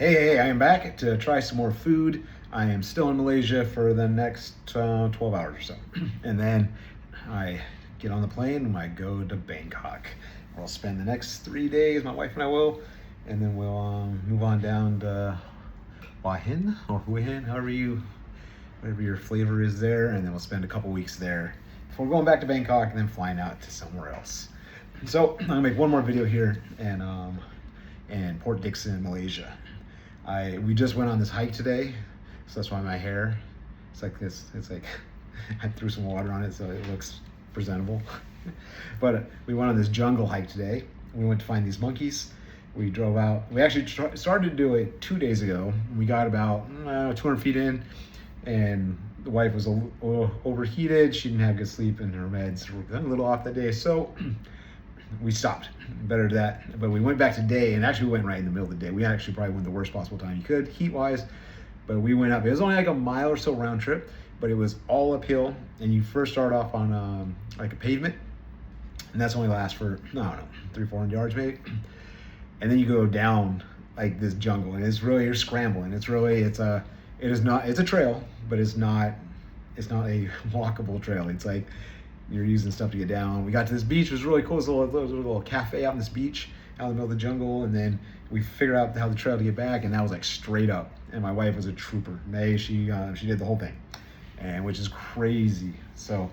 Hey, I am back to try some more food. I am still in Malaysia for the next 12 hours or so. And then I get on the plane and I go to Bangkok. I'll spend the next 3 days, my wife and I will, and then we'll move on down to Hua Hin or Hua Hin, whatever your flavor is there, and then we'll spend a couple weeks there before going back to Bangkok and then flying out to somewhere else. So I'm gonna make one more video here and Port Dickson, Malaysia. We just went on this hike today, so that's why my hair, it's like this. It's like I threw some water on it so it looks presentable. But we went on this jungle hike today. We went to find these monkeys. We drove out. We actually started to do it 2 days ago. We got about 200 feet in, and the wife was a little overheated. She didn't have good sleep, and her meds were a little off that day. So we stopped. Better that. But we went back today, and actually we went right in the middle of the day. We actually probably went the worst possible time you could, heat-wise. But we went up. It was only like a mile or so round trip, but it was all uphill. And you first start off on like a pavement, and that's only lasts for, I don't know, 300-400 yards maybe. And then you go down like this jungle, and you're scrambling. It's a trail, but it's not a walkable trail. It's like you're using stuff to get down. We got to this beach. It was really cool. It was a little cafe out on this beach out in the middle of the jungle, and then we figured out how the trail to get back, and that was like straight up. And my wife was a trooper. She did the whole thing, and which is crazy. So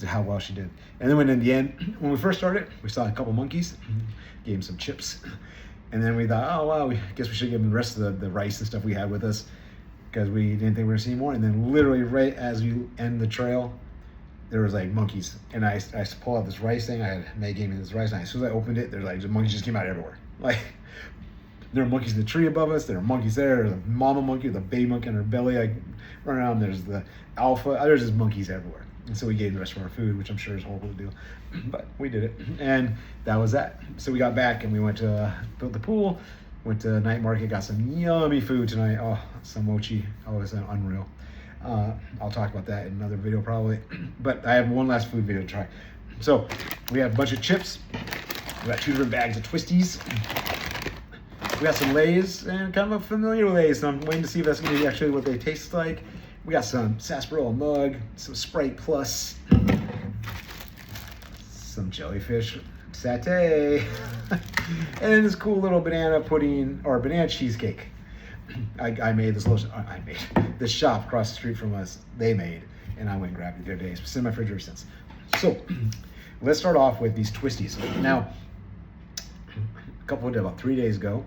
how well she did. And then when in the end, when we first started, we saw a couple monkeys, gave them some chips, and then we thought, oh wow, I guess we should give them the rest of the rice and stuff we had with us, because we didn't think we were gonna see more. And then literally right as we end the trail, there was like monkeys, and I pull out this rice thing. May gave me this rice, and as soon as I opened it, there's like the monkeys just came out everywhere. Like there are monkeys in the tree above us. There are monkeys there. There's a mama monkey with a baby monkey on her belly, like running around. There's the alpha. There's just monkeys everywhere. And so we gave the rest of our food, which I'm sure is horrible to do, but we did it, and that was that. So we got back and we went to build the pool, went to night market, got some yummy food tonight. Oh, some mochi. Oh, it's unreal. I'll talk about that in another video probably, but I have one last food video to try. So we have a bunch of chips. We got 2 different bags of Twisties. We got some Lay's, and kind of familiar with Lay's, so I'm waiting to see if that's gonna be actually what they taste like. We got some sarsaparilla mug, some Sprite Plus, some jellyfish satay, and then this cool little banana pudding or banana cheesecake. I made this this shop across the street from us, they made, and I went and grabbed it the other day. It's been in my refrigerator since. So let's start off with these Twisties. Now, about 4 days ago,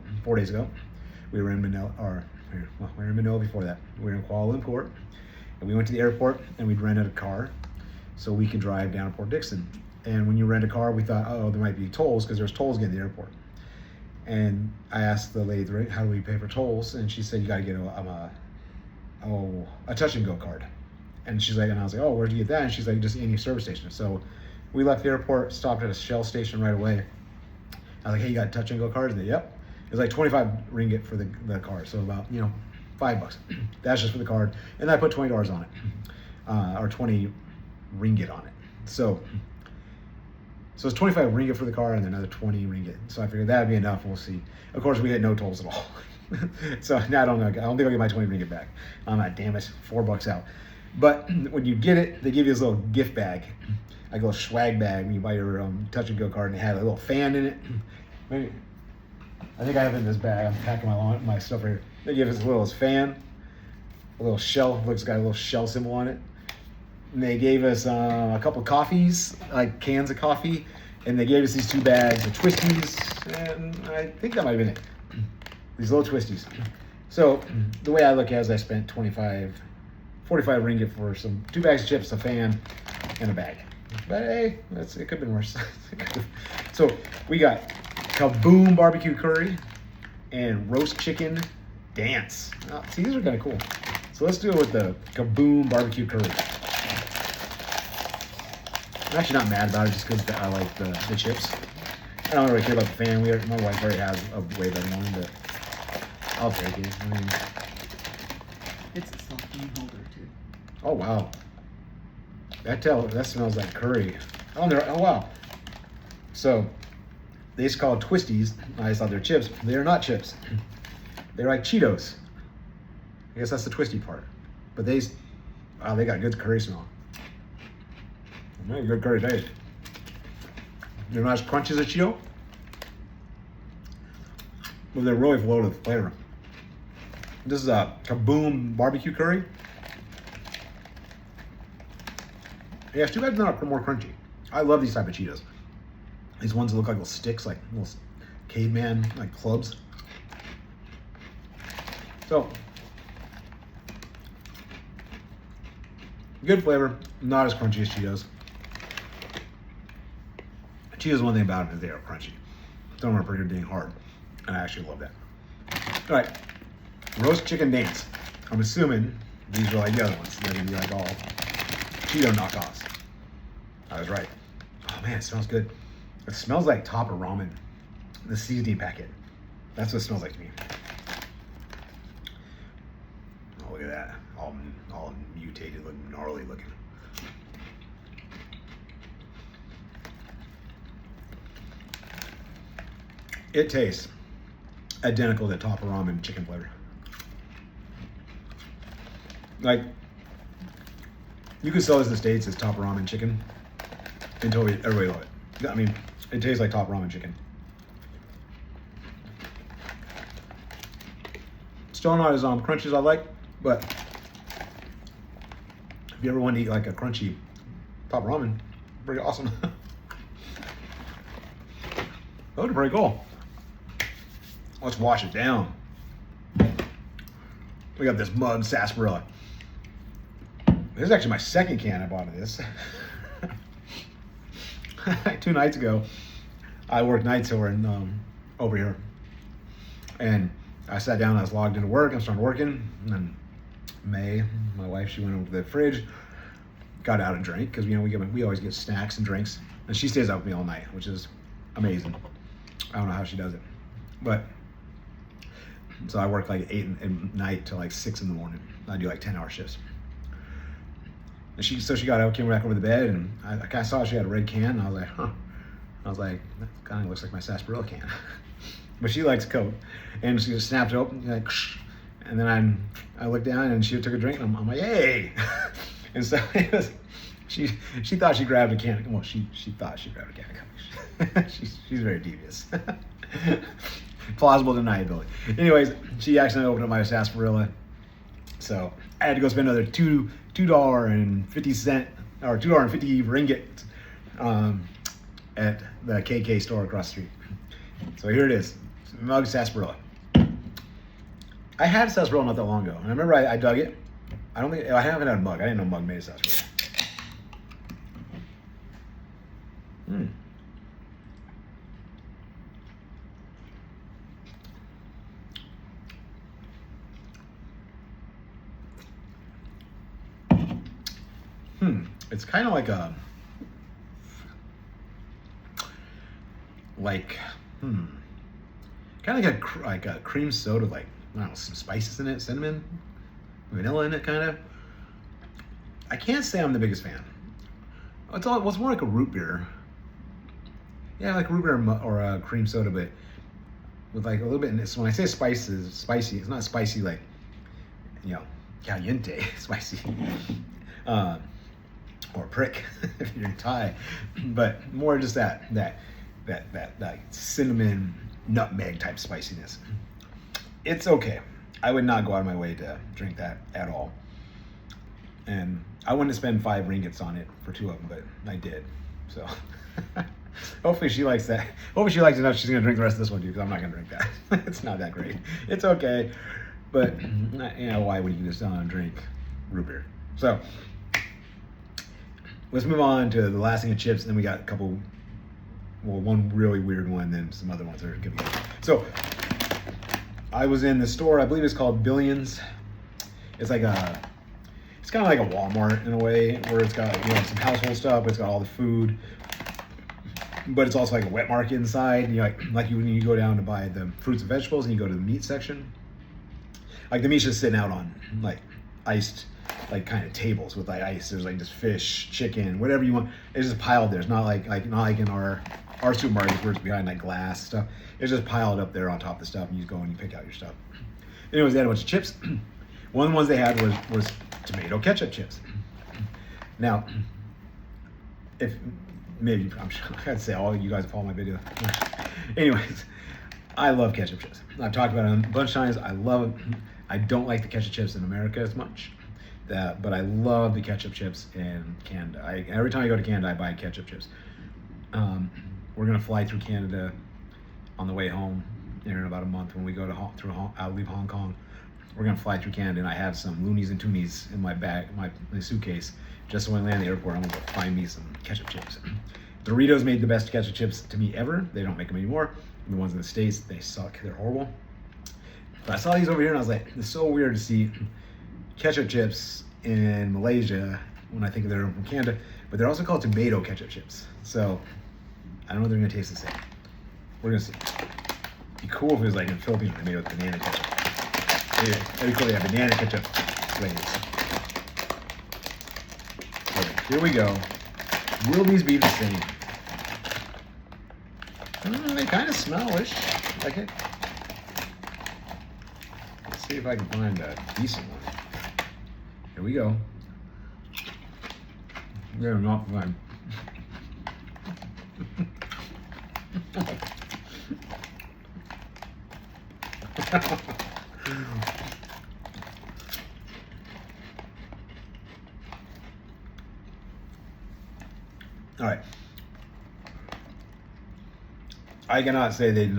we were in Manila, we were in Manila before that. We were in Kuala Lumpur, and we went to the airport, and we'd rented a car so we could drive down to Port Dickson. And when you rent a car, we thought, oh, there might be tolls, because there's tolls getting to the airport. And I asked the lady, right, how do we pay for tolls? And she said, you got to get a touch and go card. And she's like, and I was like, oh, where do you get that? And she's like, just any service station. So we left the airport, stopped at a Shell station right away. I was like, hey, you got a touch and go card? And they, yep. It was like 25 ringgit for the card, so about $5. That's just for the card, and I put $20 on it, or 20 ringgit on it. So it's 25 ringgit for the card, and then another 20 ringgit. So I figured that'd be enough. We'll see. Of course, we had no tolls at all. So now I don't know. I don't think I'll get my 20 ringgit back. Damn it, $4 out. But when you get it, they give you this little gift bag, like a little swag bag when you buy your touch and go card, and it had a little fan in it. Maybe. I think I have it in this bag. I'm packing my stuff right here. They give us a little fan, a little shell. Looks got a little shell symbol on it. And they gave us a couple coffees, like cans of coffee, and they gave us these 2 bags of Twisties, and I think that might have been it. These little Twisties. So the way I look at it is I spent 45 ringgit for 2 bags of chips, a fan, and a bag. But hey, it could have been worse. So we got Kaboom barbecue curry and roast chicken dance. See, these are kind of cool. So let's do it with the Kaboom barbecue curry. I'm actually not mad about it just because I like the chips. I don't really care about the fan. My wife already has a way better one, but I'll take it. I mean, it's a self-clean holder too. Oh wow, that smells like curry. Oh wow. So they just call it Twisties. I just thought they're chips. They are not chips. They're like Cheetos. I guess that's the twisty part. But they got good curry smell. Good curry taste. They're not as crunchy as a Cheeto, but they're really full of flavor. This is a Kaboom barbecue curry. Yeah, it's too bad it's not more crunchy. I love these type of Cheetos. These ones that look like little sticks, like little caveman, like clubs. So, good flavor, not as crunchy as Cheetos. Cheetos, one thing about them is they are crunchy. Some are pretty dang hard, and I actually love that. All right, roast chicken dance. I'm assuming these are like the other ones. They're gonna be like all Cheeto knockoffs. I was right. Oh man, it smells good. It smells like Topper ramen, the seasoning packet. That's what it smells like to me. Oh, look at that. All mutated, looking, gnarly looking. It tastes identical to Topper ramen chicken flavor. Like, you could sell this in the States as Topper ramen chicken until everybody love it. I mean, it tastes like Topper ramen chicken. Still not as crunchy as I like, but if you ever want to eat like a crunchy Topper ramen, pretty awesome. Those are pretty cool. Let's wash it down. We got this mug sarsaparilla. This is actually my second can I bought of this. 2 nights ago, I worked nights over here, and I sat down. I was logged into work. I started working, and then May, my wife, she went over to the fridge, got out a drink because we always get snacks and drinks, and she stays up with me all night, which is amazing. I don't know how she does it, but so I work like 8 at night till like 6 in the morning. I do like 10-hour shifts. And she got out, came back over the bed, and I kind of saw she had a red can, and I was like, huh. I was like, that kind of looks like my sarsaparilla can. But she likes Coke, and she just snapped it open, like, and then I looked down, and she took a drink, and I'm like, hey. And so it was, she thought she grabbed a can. Well, she thought she grabbed a can of Coke. She's very devious. Plausible deniability. Anyways, she accidentally opened up my sarsaparilla, so I had to go spend another $2.50 or $2.50 ringgit at the KK store across the street. So here it is, mug sarsaparilla. I had sarsaparilla not that long ago, and I remember I dug it. I haven't had a mug. I didn't know mug made sarsaparilla. It's kind of like kind of like a cream soda, like, I don't know, some spices in it, cinnamon, vanilla in it, kind of. I can't say I'm the biggest fan. It's more like a root beer. Yeah, like root beer or a cream soda, but with like a little bit. So when I say spicy, it's not spicy like, caliente spicy. Or prick if you're Thai, but more just that cinnamon nutmeg type spiciness. It's okay. I would not go out of my way to drink that at all, and I wouldn't spend 5 ringgits on it for 2 of them, but I did. So hopefully she likes that. Hopefully she likes it enough she's gonna drink the rest of this one too, because I'm not gonna drink that. It's not that great. It's okay, but why would you just drink root beer? So let's move on to the last thing of chips, and then we got a couple, one really weird one, and then some other ones that are gonna be good. So I was in the store, I believe it's called Billions. It's kind of like a Walmart in a way, where it's got some household stuff, but it's got all the food, but it's also like a wet market inside. Like when you go down to buy the fruits and vegetables, and you go to the meat section, like the meat's just sitting out on like iced, like kind of tables with like ice. There's like just fish, chicken, whatever you want. It's just piled there. It's not like in our our supermarkets where it's behind like glass stuff. It's just piled up there on top of the stuff, and you just go and you pick out your stuff. Anyways, they had a bunch of chips. One of the ones they had was tomato ketchup chips. Now, if maybe I'm sure I'd say all you guys follow my video. Anyways, I love ketchup chips. I've talked about it a bunch of times. I love it. I don't like the ketchup chips in America as much, but I love the ketchup chips in Canada. Every time I go to Canada, I buy ketchup chips. We're gonna fly through Canada on the way home in about a month when we go to leave Hong Kong. We're gonna fly through Canada, and I have some loonies and toonies in my bag, my suitcase, just so when I land at the airport, I'm gonna go find me some ketchup chips. Doritos made the best ketchup chips to me ever. They don't make them anymore. The ones in the States, they suck. They're horrible. But I saw these over here, and I was like, it's so weird to see ketchup chips in Malaysia when I think they're from Canada, but they're also called tomato ketchup chips. So I don't know if they're gonna taste the same. We're gonna see. It'd be cool if it was like in the Philippines where they made it with banana ketchup. Yeah, that'd be cool. They have banana ketchup flavors. Okay, here we go. Will these be the same? They kind of smell-ish like it. Let's see if I can find a decent one. Here we go. They're not fun. All right. I cannot say these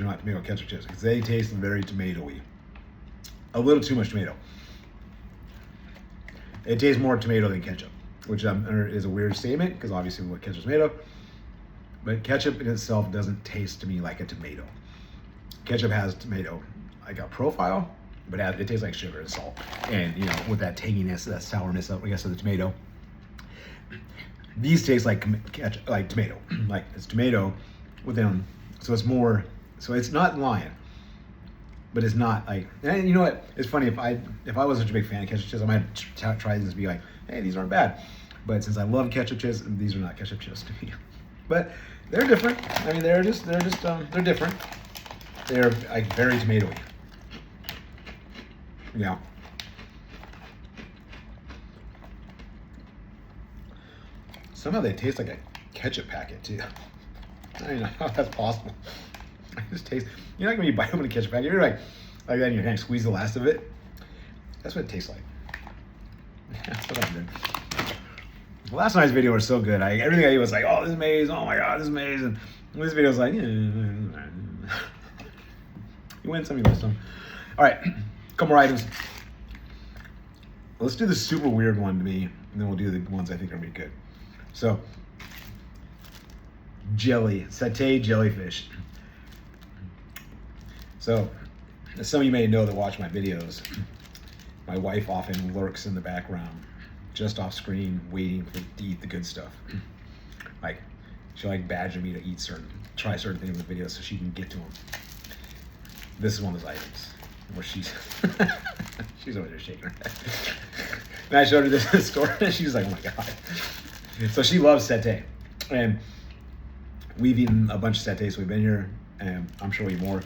are not tomato ketchup chips because they taste very tomatoey. A little too much tomato. It tastes more tomato than ketchup, which is a weird statement because obviously what ketchup is tomato. But ketchup in itself doesn't taste to me like a tomato. Ketchup has tomato like a profile, but it tastes like sugar and salt. And you know, with that tanginess, that sourness of, I guess, of the tomato. These taste like ketchup, like tomato. Like it's tomato with them. So it's more, so it's not lion, but it's not like, and you know what? It's funny, if I was such a big fan of ketchup chips, I might try these and be like, hey, these aren't bad. But since I love ketchup chips, these are not ketchup chips to me. But they're different. I mean, they're different. They're like very tomatoey. Yeah. Somehow they taste like a ketchup packet too. I don't know how that's possible. I just taste. You know, like when you bite open a ketchup packet, you're like that, and you kind of squeeze the last of it. That's what it tastes like. That's what I'm doing. Well, last night's video was so good. Everything I ate was like, oh, this is amazing. Oh my god, this is amazing. And this video was like, you win some, you lose some. All right, couple more items. Let's do the super weird one to me, and then we'll do the ones I think are gonna be good. So, satay jellyfish. So, as some of you may know that watch my videos, my wife often lurks in the background, just off screen, waiting to eat the good stuff. Like, she'll badger me to try certain things in the videos so she can get to them. This is one of those items where she's over there shaking her head. And I showed her this in the store, and she's like, oh my god. So she loves satay, and we've eaten a bunch of satay, so we've been here, and I'm sure we'll eat more.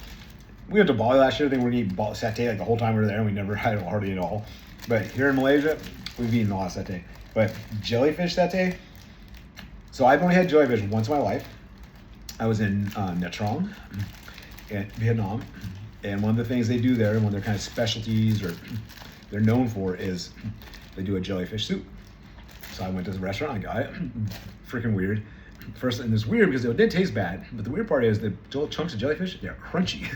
We went to Bali last year. I think we're gonna eat satay like the whole time we were there, and we never had hardly at all. But here in Malaysia, we've eaten a lot of satay. But jellyfish satay. So I've only had jellyfish once in my life. I was in Nha Trang, in Vietnam, and one of the things they do there, and one of their kind of specialties or they're known for, is they do a jellyfish soup. So I went to the restaurant, I got it. Freaking weird. First, and it's weird because it did taste bad, but the weird part is the little chunks of jellyfish, they're crunchy.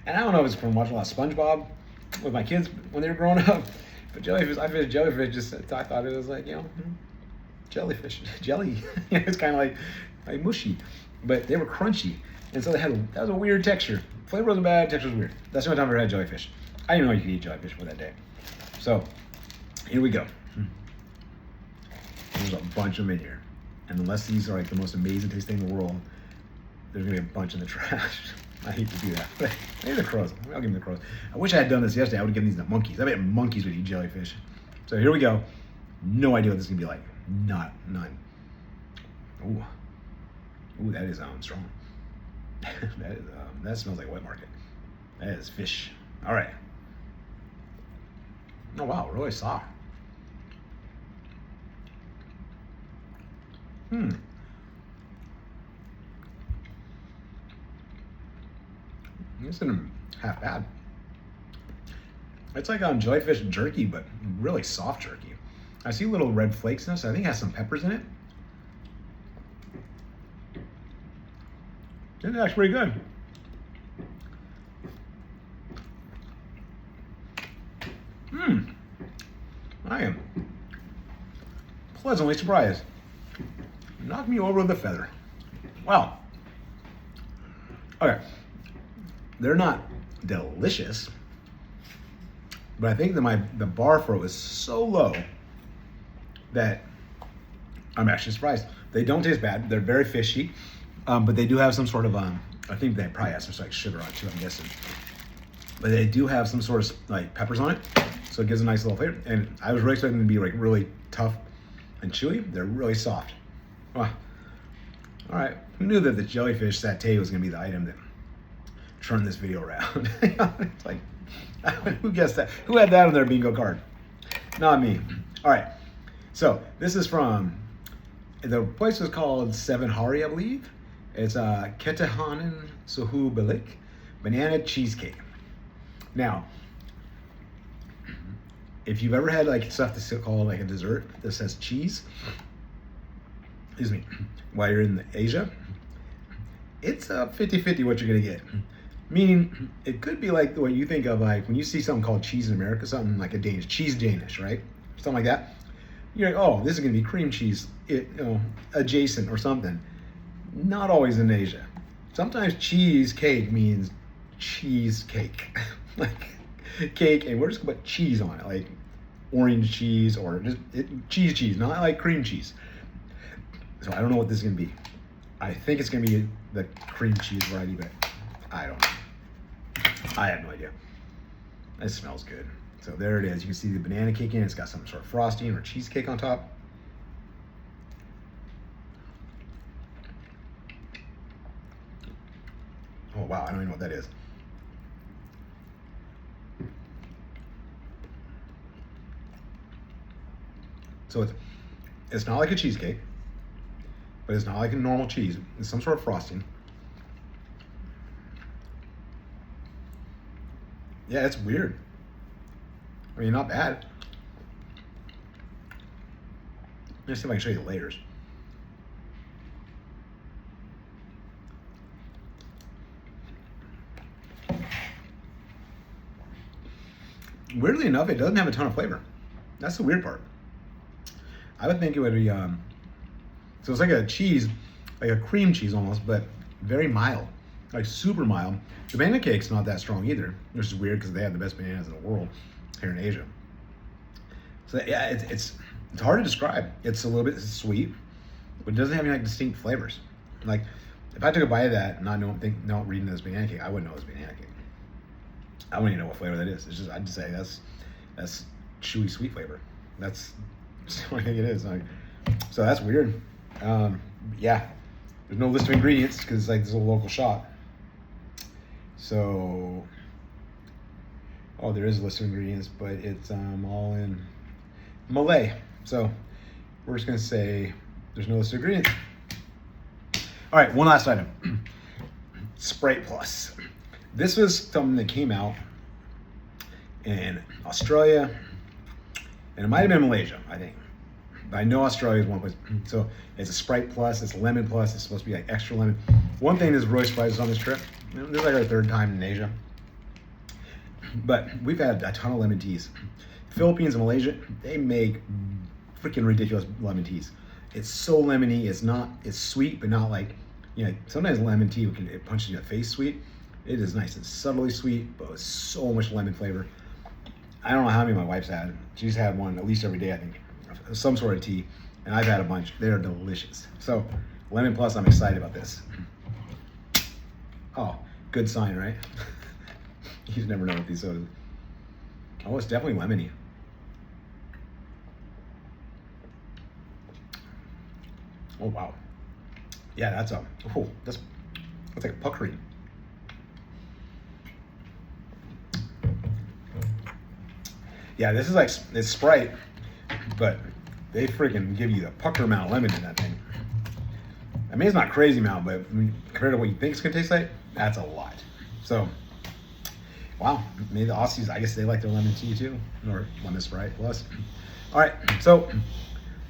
And I don't know if it's from watching a lot of SpongeBob with my kids when they were growing up, but jellyfish, I thought it was like, you know, jellyfish, jelly. It's kind of like mushy, but they were crunchy. And so that was a weird texture. Flavor wasn't bad, texture was weird. That's the only time I ever had jellyfish. I didn't even know you could eat jellyfish for that day. So, here we go. There's a bunch of them in here. And unless these are like the most amazing tasting thing in the world, there's gonna be a bunch in the trash. I hate to do that, but maybe the crows. I'll give them the crows. I wish I had done this yesterday. I would have given these to the monkeys. I bet monkeys would eat jellyfish. So here we go. No idea what this is gonna be like. None. Ooh. Ooh, that is strong. That smells like wet market. That is fish. All right. Oh wow, really soft. This isn't half bad. It's like jellyfish jerky, but really soft jerky. I see little red flakes in this. I think it has some peppers in it. It's actually pretty good. I am pleasantly surprised. Knocked me over with a feather. Wow. Okay. They're not delicious, but I think that the bar for it was so low that I'm actually surprised. They don't taste bad. They're very fishy, but they do have some sort of I think they probably have some like sugar on it too, I'm guessing. But they do have some sort of like peppers on it, so it gives a nice little flavor. And I was really expecting them to be like really tough and chewy. They're really soft. Wow. All right. Who knew that the jellyfish satay was going to be the item that turned this video around? It's like, who guessed that? Who had that on their bingo card? Not me. All right. So this is from, the place was called Seven Hari, I believe. It's Ketahanan Suhu Balik banana cheesecake. Now, if you've ever had like stuff that's called like a dessert that says cheese, excuse me, while you're in Asia, it's 50-50 what you're gonna get. Meaning, it could be like what you think of like when you see something called cheese in America, something like a cheese Danish, right? Something like that. You're like, oh, this is gonna be cream cheese, adjacent or something. Not always in Asia. Sometimes cheesecake means cheesecake, like cake, and we're just gonna put cheese on it, like orange cheese or just cheese, not like cream cheese. So I don't know what this is gonna be. I think it's gonna be the cream cheese variety, but I don't know. I have no idea. It smells good. So there it is. You can see the banana cake in it. It's got some sort of frosting or cheesecake on top. Oh wow, I don't even know what that is. So it's not like a cheesecake, but it's not like a normal cheese. It's some sort of frosting. Yeah, it's weird. I mean, not bad. Let's see if I can show you the layers. Weirdly enough, it doesn't have a ton of flavor. That's the weird part. I would think it would be, so it's like a cheese, like a cream cheese almost, but very mild, like super mild. The banana cake's not that strong either, which is weird because they have the best bananas in the world here in Asia. So yeah, it's hard to describe. It's a little bit sweet, but it doesn't have any like distinct flavors. Like if I took a bite of that and not reading this banana cake, I wouldn't know it's banana cake. I wouldn't even know what flavor that is. It's just I'd just say that's chewy sweet flavor. That's what I think it is. Like, so that's weird. Yeah, there's no list of ingredients because it's like this little local shop. So, oh, there is a list of ingredients, but it's all in Malay. So we're just gonna say there's no list of ingredients. All right, one last item. Sprite Plus. This was something that came out in Australia, and it might have been Malaysia, I think. But I know Australia is one place. So it's a Sprite Plus, it's a lemon plus, it's supposed to be like extra lemon. One thing that's really surprised us on this trip, this is like our third time in Asia, but we've had a ton of lemon teas. Philippines and Malaysia, they make freaking ridiculous lemon teas. It's so lemony, it's sweet, but not like, sometimes lemon tea, it punches you in the face sweet. It is nice and subtly sweet, but with so much lemon flavor. I don't know how many my wife's had. She's had one at least every day, I think. Some sort of tea, and I've had a bunch. They're delicious. So, lemon plus, I'm excited about this. Oh, good sign, right? You never know with these sodas. Oh, it's definitely lemony. Oh, wow. Yeah, that's like puckering. Yeah, this is like, it's Sprite, but they freaking give you the pucker amount of lemon in that thing. I mean, it's not crazy amount, but compared to what you think it's gonna taste like, that's a lot. So, wow, maybe the Aussies, I guess they like their lemon tea too, or lemon Sprite plus. All right, so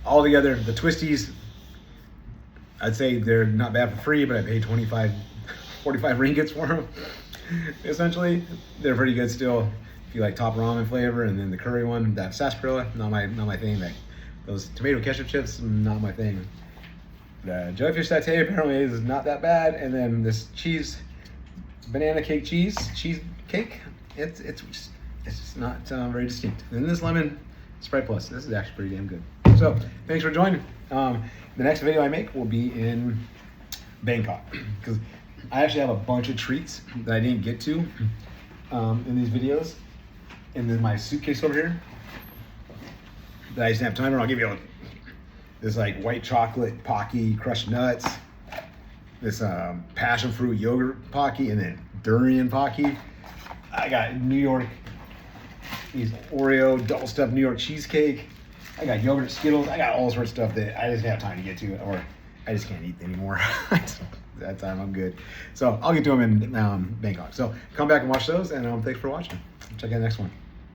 all together, the Twisties, I'd say they're not bad for free, but I paid 45 ringgits for them. Essentially, they're pretty good still. If you like top ramen flavor, and then the curry one, that sarsaparilla, not my thing. Like those tomato ketchup chips, not my thing. The jellyfish satay apparently is not that bad, and then this banana cake cheesecake, it's just not very distinct. And this lemon Sprite Plus, this is actually pretty damn good. So thanks for joining. The next video I make will be in Bangkok, because I actually have a bunch of treats that I didn't get to in these videos. And then my suitcase over here that I just didn't have time for. I'll give you this like white chocolate Pocky crushed nuts, this passion fruit yogurt Pocky, and then durian Pocky. I got New York, these Oreo double stuffed New York cheesecake. I got yogurt Skittles. I got all sorts of stuff that I just didn't have time to get to, or I just can't eat anymore. That time I'm good. So I'll get to them in Bangkok. So come back and watch those, and thanks for watching. Check out the next one.